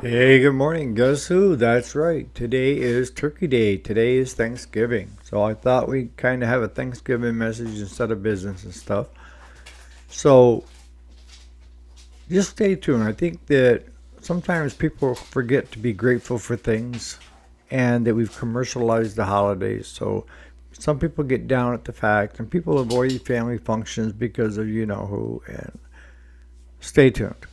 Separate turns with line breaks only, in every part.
Hey, good morning. Guess who? That's right. Today is Turkey Day. Today is Thanksgiving. So I thought we'd kind of have a Thanksgiving message instead of business and stuff. So just stay tuned. I think that sometimes people forget to be grateful for things and that we've commercialized the holidays. So some people get down at the fact and people avoid family functions because of you know who. And stay tuned.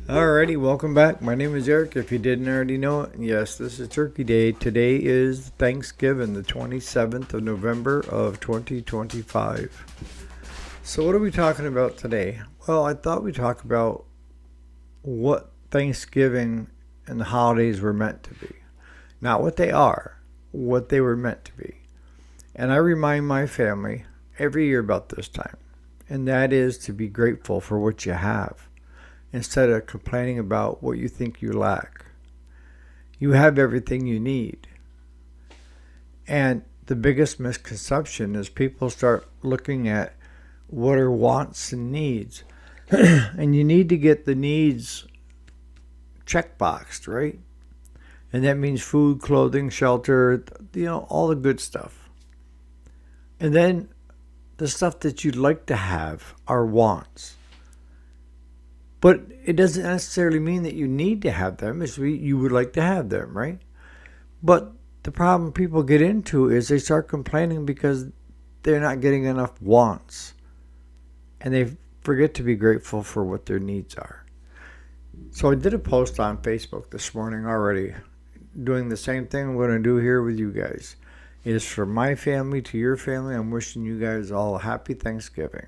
Alrighty, welcome back. My name is Eric. If you didn't already know it, yes, this is Turkey Day. Today is Thanksgiving, the 27th of November of 2025. So, what are we talking about today? Well, I thought we'd talk about what Thanksgiving and the holidays were meant to be. Not what they are, what they were meant to be. And I remind my family every year about this time, and that is to be grateful for what you have instead of complaining about what you think you lack. You have everything you need. And the biggest misconception is people start looking at what are wants and needs. And you need to get the needs checkboxed, right? And that means food, clothing, shelter, all the good stuff. And then the stuff that you'd like to have are wants. But it doesn't necessarily mean that you need to have them. You would like to have them, right? But the problem people get into is they start complaining because they're not getting enough wants. And they forget to be grateful for what their needs are. So I did a post on Facebook this morning already, doing the same thing I'm going to do here with you guys. It is from my family to your family. I'm wishing you guys all a happy Thanksgiving.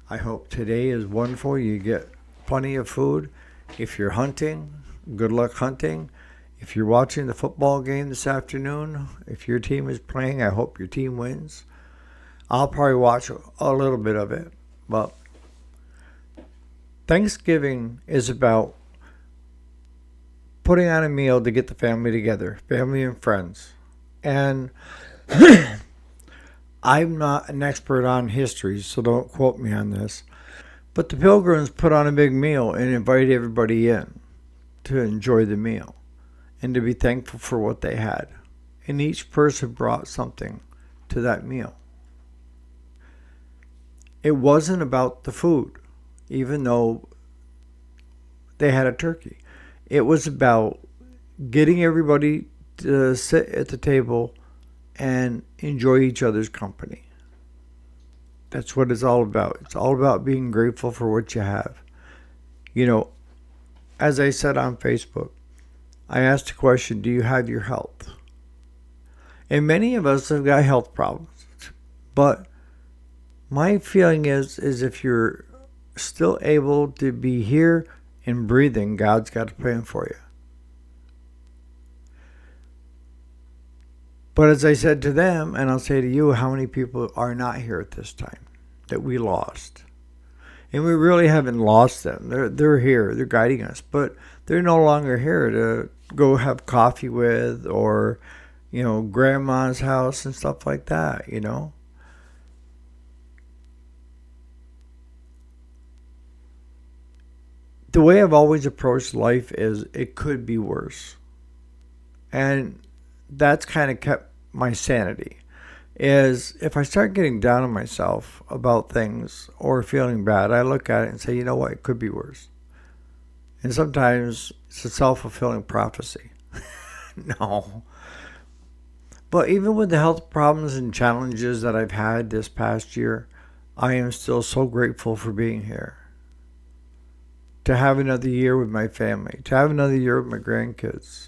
I hope today is wonderful. You get plenty of food. If you're hunting, good luck hunting. If you're watching the football game this afternoon, if your team is playing, I hope your team wins. I'll probably watch a little bit of it. But Thanksgiving is about putting on a meal to get the family together, family and friends. And I'm not an expert on history, so don't quote me on this. But the Pilgrims put on a big meal and invited everybody in to enjoy the meal and to be thankful for what they had. And each person brought something to that meal. It wasn't about the food, even though they had a turkey. It was about getting everybody to sit at the table and enjoy each other's company. That's what it's all about. It's all about being grateful for what you have. You know, as I said on Facebook, I asked the question, do you have your health? And many of us have got health problems. But my feeling is if you're still able to be here and breathing, God's got a plan for you. But as I said to them, and I'll say to you, how many people are not here at this time that we lost? And we really haven't lost them. They're here. They're guiding us, but they're no longer here to go have coffee with or, grandma's house and stuff like that. The way I've always approached life is it could be worse. And that's kind of kept my sanity. Is if I start getting down on myself about things or feeling bad, I look at it and say, you know what, it could be worse. And sometimes it's a self fulfilling prophecy. No. But even with the health problems and challenges that I've had this past year, I am still so grateful for being here. To have another year with my family, to have another year with my grandkids,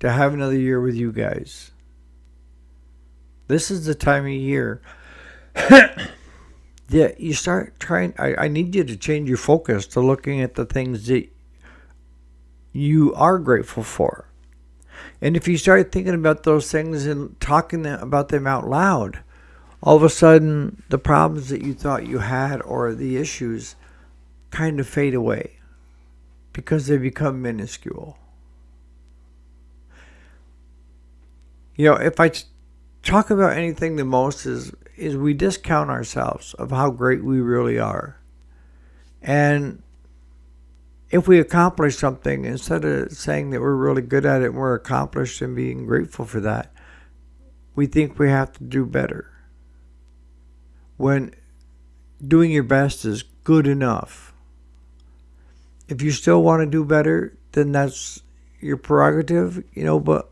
to have another year with you guys. This is the time of year that you start trying. I need you to change your focus to looking at the things that you are grateful for. And if you start thinking about those things and talking about them out loud, all of a sudden the problems that you thought you had or the issues kind of fade away because they become minuscule. If I talk about anything the most is we discount ourselves of how great we really are. And if we accomplish something, instead of saying that we're really good at it and we're accomplished and being grateful for that, we think we have to do better. When doing your best is good enough. If you still want to do better, then that's your prerogative, but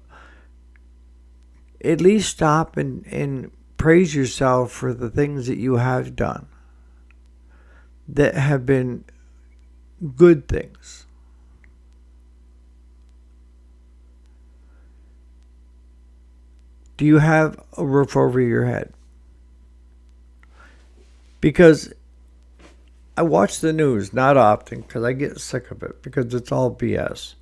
at least stop and praise yourself for the things that you have done that have been good things. Do you have a roof over your head? Because I watch the news, not often, because I get sick of it, because it's all BS.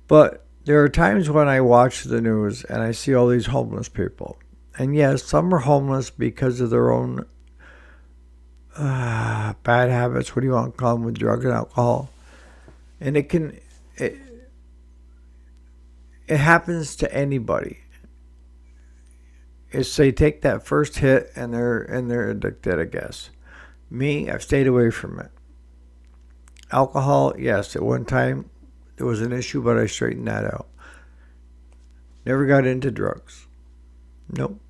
But there are times when I watch the news and I see all these homeless people. And yes, some are homeless because of their own bad habits, what do you want to call them, with drug and alcohol. And it happens to anybody. It's they take that first hit and they're addicted, I guess. Me, I've stayed away from it. Alcohol, yes, at one time there was an issue, but I straightened that out. Never got into drugs. Nope.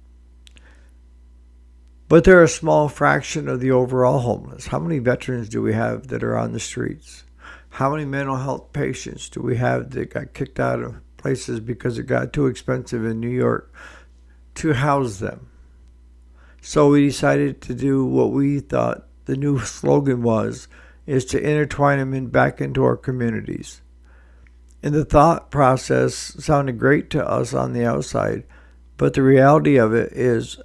But they're a small fraction of the overall homeless. How many veterans do we have that are on the streets? How many mental health patients do we have that got kicked out of places because it got too expensive in New York to house them? So we decided to do what we thought the new slogan is to intertwine them back into our communities. And the thought process sounded great to us on the outside, but the reality of it is,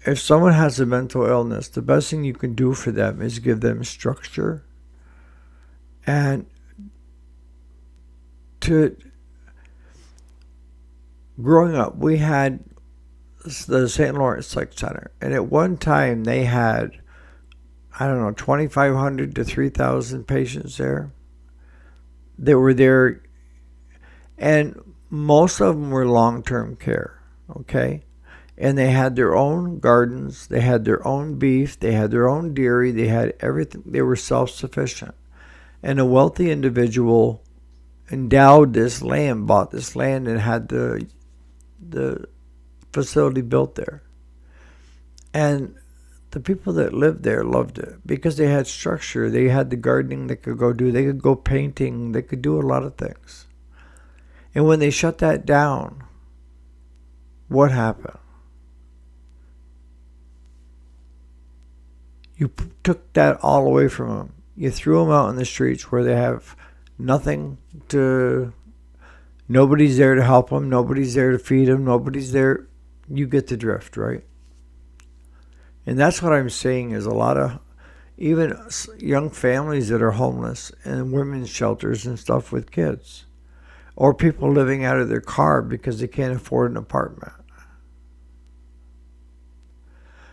if someone has a mental illness, the best thing you can do for them is give them structure. And growing up, we had the St. Lawrence Psych Center, and at one time they had, 2,500 to 3,000 patients there that were there, and most of them were long-term care, okay? And they had their own gardens, they had their own beef, they had their own dairy, they had everything. They were self-sufficient. And a wealthy individual endowed this land, bought this land, and had the facility built there. And the people that lived there loved it because they had structure. They had the gardening they could go do. They could go painting. They could do a lot of things. And when they shut that down, what happened? You took that all away from them. You threw them out in the streets where they have nothing to... Nobody's there to help them. Nobody's there to feed them. Nobody's there. You get the drift, right? And that's what I'm saying is a lot of even young families that are homeless and women's shelters and stuff with kids. Or people living out of their car because they can't afford an apartment.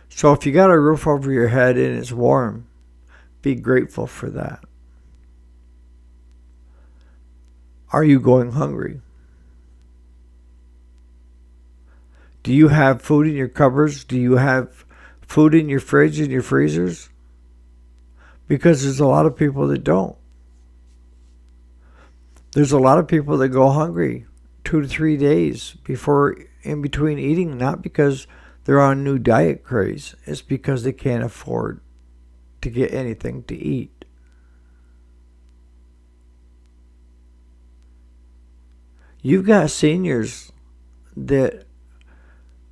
So if you got a roof over your head and it's warm, be grateful for that. Are you going hungry? Do you have food in your cupboards? Do you have food in your fridge and your freezers? Because there's a lot of people that don't. There's a lot of people that go hungry 2 to 3 days before in between eating, not because they're on new diet craze. It's because they can't afford to get anything to eat. You've got seniors that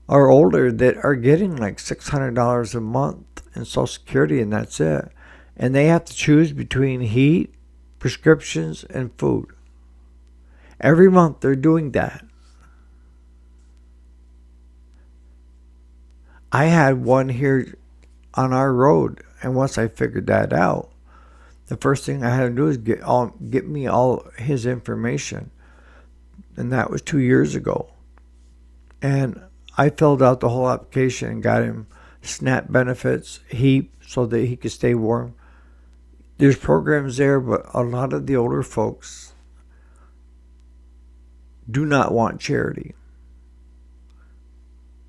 are older that are getting like $600 a month in Social Security, and that's it. And they have to choose between heat, prescriptions, and food. Every month they're doing that. I had one here on our road, and once I figured that out, the first thing I had to do is get me all his information. And that was 2 years ago. And I filled out the whole application and got him SNAP benefits, heat, so that he could stay warm. There's programs there, but a lot of the older folks do not want charity.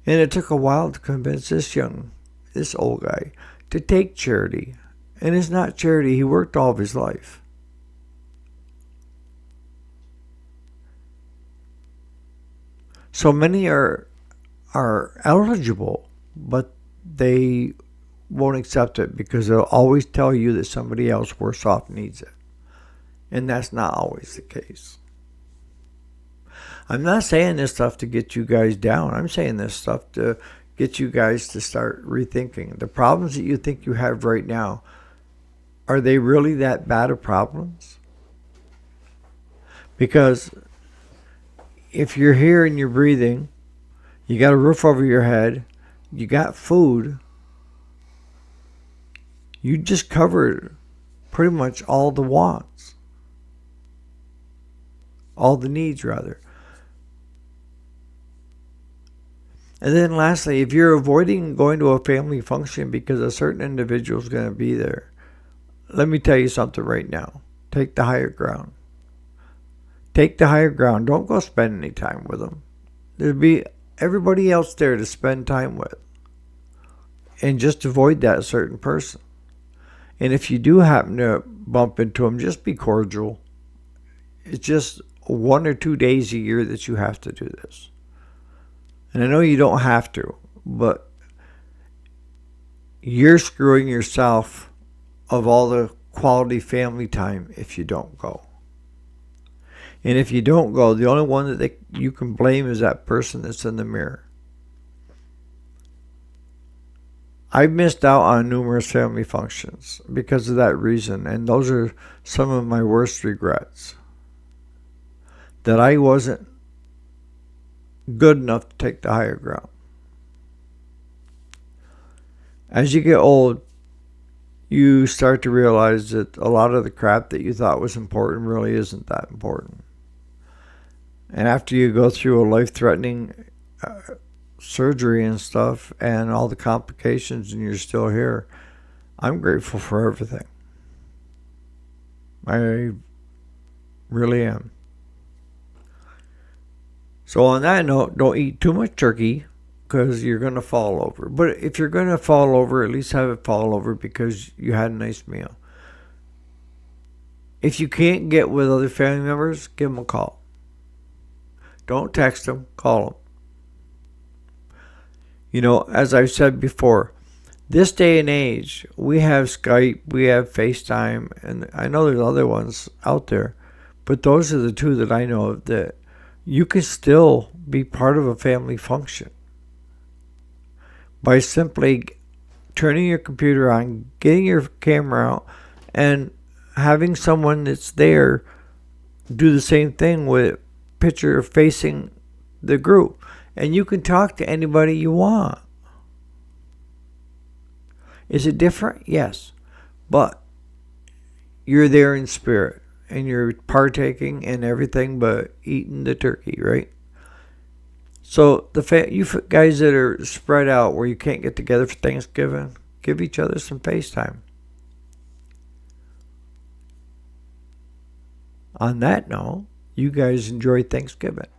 And it took a while to convince this old guy, to take charity. And it's not charity. He worked all of his life. So many are eligible, but they won't accept it because they'll always tell you that somebody else worse off needs it. And that's not always the case. I'm not saying this stuff to get you guys down. I'm saying this stuff to get you guys to start rethinking. The problems that you think you have right now, are they really that bad of problems? Because if you're here and you're breathing, you got a roof over your head, you got food, you just covered pretty much all the wants. All the needs, rather. And then lastly, if you're avoiding going to a family function because a certain individual is going to be there, let me tell you something right now. Take the higher ground. Take the higher ground. Don't go spend any time with them. There'll be everybody else there to spend time with. And just avoid that certain person. And if you do happen to bump into them, just be cordial. It's just 1 or 2 days a year that you have to do this. And I know you don't have to, but you're screwing yourself of all the quality family time if you don't go. And if you don't go, the only one that you can blame is that person that's in the mirror. I've missed out on numerous family functions because of that reason, and those are some of my worst regrets. That I wasn't good enough to take the higher ground. As you get old, you start to realize that a lot of the crap that you thought was important really isn't that important. And after you go through a life-threatening surgery and stuff and all the complications and you're still here, I'm grateful for everything. I really am. So on that note, don't eat too much turkey because you're going to fall over. But if you're going to fall over, at least have it fall over because you had a nice meal. If you can't get with other family members, give them a call. Don't text them, call them. You know, as I've said before, this day and age, we have Skype, we have FaceTime, and I know there's other ones out there, but those are the two that I know of that you can still be part of a family function by simply turning your computer on, getting your camera out, and having someone that's there do the same thing with picture facing the group. And you can talk to anybody you want. Is it different? Yes. But you're there in spirit. And you're partaking in everything but eating the turkey, right? So you guys that are spread out where you can't get together for Thanksgiving, give each other some FaceTime. On that note, you guys enjoy Thanksgiving.